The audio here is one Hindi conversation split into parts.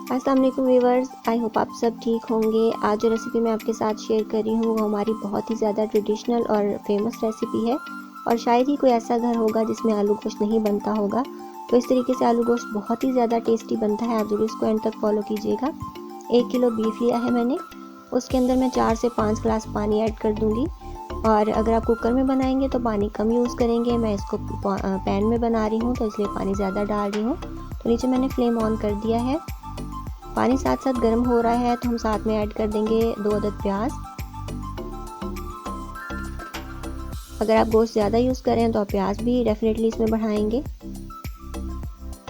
अस्सलाम वालेकुम व्यूअर्स, आई होप आप सब ठीक होंगे। आज जो रेसिपी मैं आपके साथ शेयर कर रही हूँ वो हमारी बहुत ही ज़्यादा ट्रेडिशनल और फेमस रेसिपी है और शायद ही कोई ऐसा घर होगा जिसमें आलू गोश्त नहीं बनता होगा। तो इस तरीके से आलू गोश्त बहुत ही ज़्यादा टेस्टी बनता है, आप ज़रूर इसको एंड तक फॉलो कीजिएगा। 1 किलो बीफ लिया है मैंने, उसके अंदर मैं 4 से 5 गिलास पानी ऐड कर दूँगी। और अगर आप कुकर में बनाएंगे तो पानी कम यूज़ करेंगे। मैं इसको पैन में बना रही हूँ तो इसलिए पानी ज़्यादा डाल रही हूँ। तो नीचे मैंने फ्लेम ऑन कर दिया है। पानी साथ साथ गर्म हो रहा है तो हम साथ में ऐड कर देंगे 2 अदद प्याज। अगर आप गोश्त ज़्यादा यूज़ करें तो आप प्याज भी डेफिनेटली इसमें बढ़ाएंगे।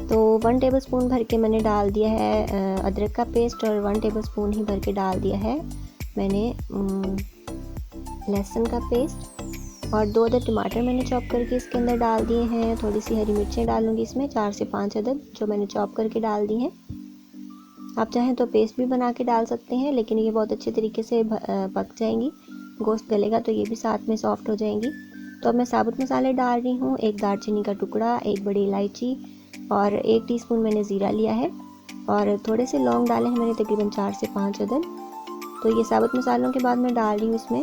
तो 1 टेबलस्पून भर के मैंने डाल दिया है अदरक का पेस्ट और 1 टेबलस्पून ही भर के डाल दिया है मैंने लहसुन का पेस्ट। और 2 अदद टमाटर मैंने चॉप करके इसके अंदर डाल दिए हैं। थोड़ी सी हरी मिर्चें डालूंगी इसमें, 4 से 5 अदद जो मैंने चॉप करके डाल दी हैं। आप चाहें तो पेस्ट भी बना के डाल सकते हैं, लेकिन ये बहुत अच्छे तरीके से पक जाएंगी। गोश्त गलेगा तो ये भी साथ में सॉफ्ट हो जाएंगी। तो अब मैं साबुत मसाले डाल रही हूँ। 1 दालचीनी का टुकड़ा, 1 बड़ी इलायची और 1 टीस्पून मैंने ज़ीरा लिया है और थोड़े से लौंग डाले हैं मैंने, तकरीबन 4 से 5 अदद। तो ये साबुत मसालों के बाद मैं डाल रही हूँ इसमें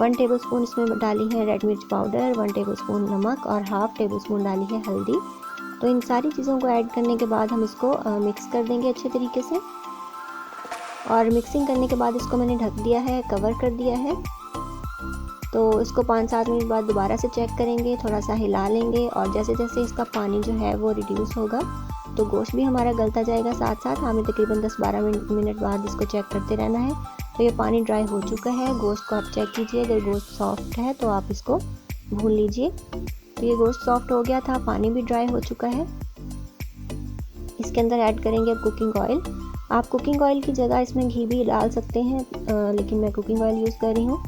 1 टेबलस्पून इसमें डाली है रेड मिर्च पाउडर, 1 टेबलस्पून नमक और हाफ टेबलस्पून डाली है हल्दी। तो इन सारी चीज़ों को ऐड करने के बाद हम इसको मिक्स कर देंगे अच्छे तरीके से। और मिक्सिंग करने के बाद इसको मैंने ढक दिया है, कवर कर दिया है। तो इसको 5-7 मिनट बाद दोबारा से चेक करेंगे, थोड़ा सा हिला लेंगे और जैसे जैसे इसका पानी जो है वो रिड्यूस होगा तो गोश्त भी हमारा गलता जाएगा साथ साथ। हमें तकरीबन 10-12 मिनट बाद इसको चेक करते रहना है। तो ये पानी ड्राई हो चुका है। गोश्त को आप चेक कीजिए, अगर गोश्त सॉफ्ट है तो आप इसको भून लीजिए। तो ये गोश्त सॉफ्ट हो गया था, पानी भी ड्राई हो चुका है। इसके अंदर ऐड करेंगे अब कुकिंग ऑयल। आप कुकिंग ऑयल की जगह इसमें घी भी डाल सकते हैं, लेकिन मैं कुकिंग ऑयल यूज़ कर रही हूँ।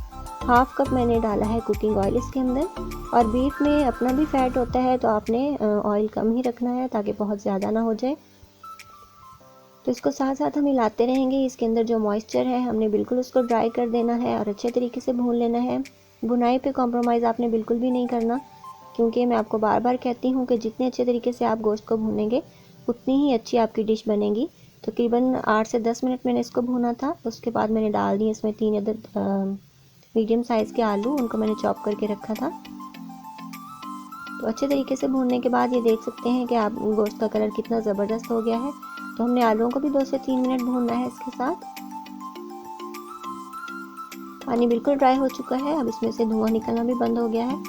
हाफ कप मैंने डाला है कुकिंग ऑयल इसके अंदर। और बीफ में अपना भी फैट होता है तो आपने ऑयल कम ही रखना है ताकि बहुत ज़्यादा ना हो जाए। तो इसको साथ साथ हम हिलाते रहेंगे। इसके अंदर जो मॉइस्चर है हमने बिल्कुल उसको ड्राई कर देना है और अच्छे तरीके से भून लेना है। भुनाई पे कॉम्प्रोमाइज़ आपने बिल्कुल भी नहीं करना, क्योंकि मैं आपको बार बार कहती हूँ कि जितने अच्छे तरीके से आप गोश्त को भूनेंगे उतनी ही अच्छी आपकी डिश बनेगी। तकरीबन 8 से 10 मिनट मैंने इसको भूना था। उसके बाद मैंने डाल दिए इसमें 3 अदद मीडियम साइज़ के आलू, उनको मैंने चॉप करके रखा था। तो अच्छे तरीके से भूनने के बाद ये देख सकते हैं कि आप गोश्त का कलर कितना ज़बरदस्त हो गया है। तो हमने आलूओं को भी 2 से 3 मिनट भूनना है इसके साथ। पानी बिल्कुल ड्राई हो चुका है, अब इसमें से धुआं निकलना भी बंद हो गया है।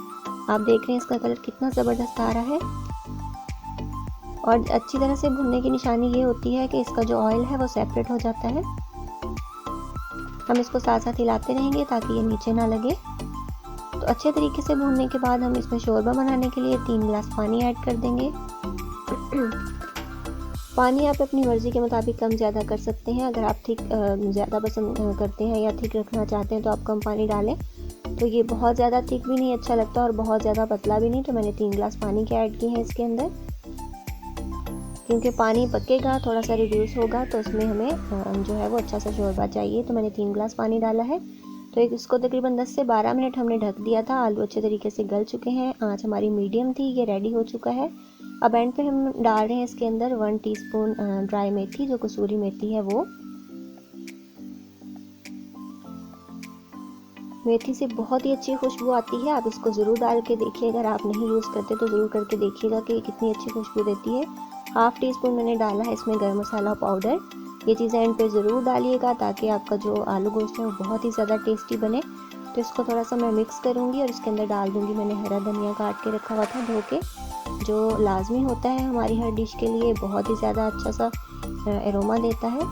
आप देख रहे हैं इसका कलर कितना ज़बरदस्त आ रहा है। और अच्छी तरह से भुनने की निशानी ये होती है कि इसका जो ऑयल है वो सेपरेट हो जाता है। हम इसको साथ साथ हिलाते रहेंगे ताकि ये नीचे ना लगे। तो अच्छे तरीके से भूनने के बाद हम इसमें शोरबा बनाने के लिए 3 गिलास पानी ऐड कर देंगे। पानी आप अपनी मर्ज़ी के मुताबिक कम ज़्यादा कर सकते हैं। अगर आप थिक ज़्यादा पसंद करते हैं या थिक रखना चाहते हैं तो आप कम पानी डालें। तो ये बहुत ज़्यादा थिक भी नहीं अच्छा लगता और बहुत ज़्यादा पतला भी नहीं। तो मैंने 3 गिलास पानी के ऐड किए हैं इसके अंदर, क्योंकि पानी पकेगा, थोड़ा सा रिड्यूस होगा तो उसमें हमें जो है वो अच्छा सा शोरबा चाहिए। तो मैंने 3 गिलास पानी डाला है। तो इसको तकरीबन 10 से 12 मिनट हमने ढक दिया था। आलू अच्छे तरीके से गल चुके हैं, आंच हमारी मीडियम थी, ये रेडी हो चुका है। अब एंड पे हम डाल रहे हैं इसके अंदर 1 टीस्पून ड्राई मेथी, जो कसूरी मेथी है वो। मेथी से बहुत ही अच्छी खुशबू आती है, आप इसको ज़रूर डाल के देखिए। अगर आप नहीं यूज़ करते तो ज़रूर करके देखिएगा कि कितनी अच्छी खुशबू देती है। हाफ टी स्पून मैंने डाला है इसमें गरम मसाला पाउडर। ये चीज़ें एंड पे ज़रूर डालिएगा ताकि आपका जो आलू गोश्त है वो बहुत ही ज़्यादा टेस्टी बने। तो इसको थोड़ा सा मैं मिक्स करूँगी और इसके अंदर डाल दूँगी मैंने हरा धनिया काट के रखा हुआ था धो के, जो लाजमी होता है हमारी हर डिश के लिए, बहुत ही ज़्यादा अच्छा सा एरोमा देता है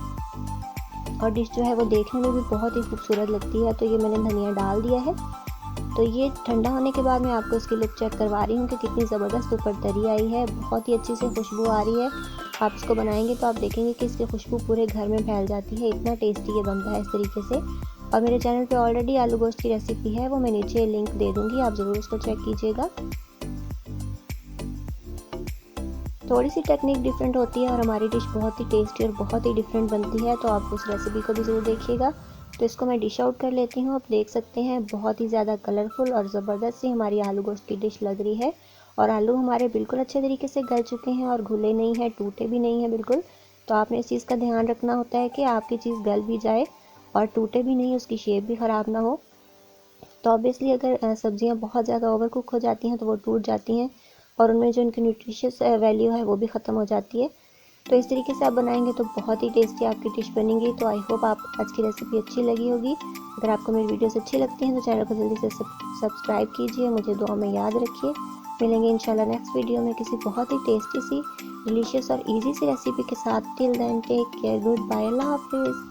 और डिश जो है वो देखने में भी बहुत ही खूबसूरत लगती है। तो ये मैंने धनिया डाल दिया है। तो ये ठंडा होने के बाद मैं आपको इसकी लुक चेक करवा रही हूँ कि कितनी ज़बरदस्त ऊपर तरी आई है, बहुत ही अच्छी से खुशबू आ रही है। आप इसको बनाएंगे तो आप देखेंगे कि इसकी खुशबू पूरे घर में फैल जाती है, इतना टेस्टी ये बनता है इस तरीके से। और मेरे चैनल पे ऑलरेडी आलू गोश्त की रेसिपी है, वो मैं नीचे लिंक दे दूँगी, आप ज़रूर उसको चेक कीजिएगा। थोड़ी सी टेक्निक डिफरेंट होती है और हमारी डिश बहुत ही टेस्टी और बहुत ही डिफरेंट बनती है। तो आप उस रेसिपी को भी ज़रूर देखिएगा। तो इसको मैं डिश आउट कर लेती हूँ। आप देख सकते हैं बहुत ही ज़्यादा कलरफुल और ज़बरदस्त सी हमारी आलू गोश्त की डिश लग रही है और आलू हमारे बिल्कुल अच्छे तरीके से गल चुके हैं और घुले नहीं हैं, टूटे भी नहीं हैं बिल्कुल। तो आपने इस चीज़ का ध्यान रखना होता है कि आपकी चीज़ गल भी जाए और टूटे भी नहीं, उसकी शेप भी ख़राब ना हो। तो ऑब्वियसली अगर सब्जियां बहुत ज़्यादा ओवर कुक हो जाती हैं तो वो टूट जाती हैं और उनमें जो उनकी न्यूट्रिशियस वैल्यू है वो भी ख़त्म हो जाती है। तो इस तरीके से आप बनाएंगे तो बहुत ही टेस्टी आपकी डिश बनेगी। तो आई होप आप आज की रेसिपी अच्छी लगी होगी। अगर आपको मेरी वीडियोस अच्छी लगती हैं तो चैनल को जल्दी से सब्सक्राइब कीजिए, मुझे दुआ में याद रखिए। मिलेंगे इंशाल्लाह नेक्स्ट वीडियो में किसी बहुत ही टेस्टी सी, डिलीशियस और ईजी सी रेसिपी के साथ। Till then take care, good bye, अल्लाह हाफिज़।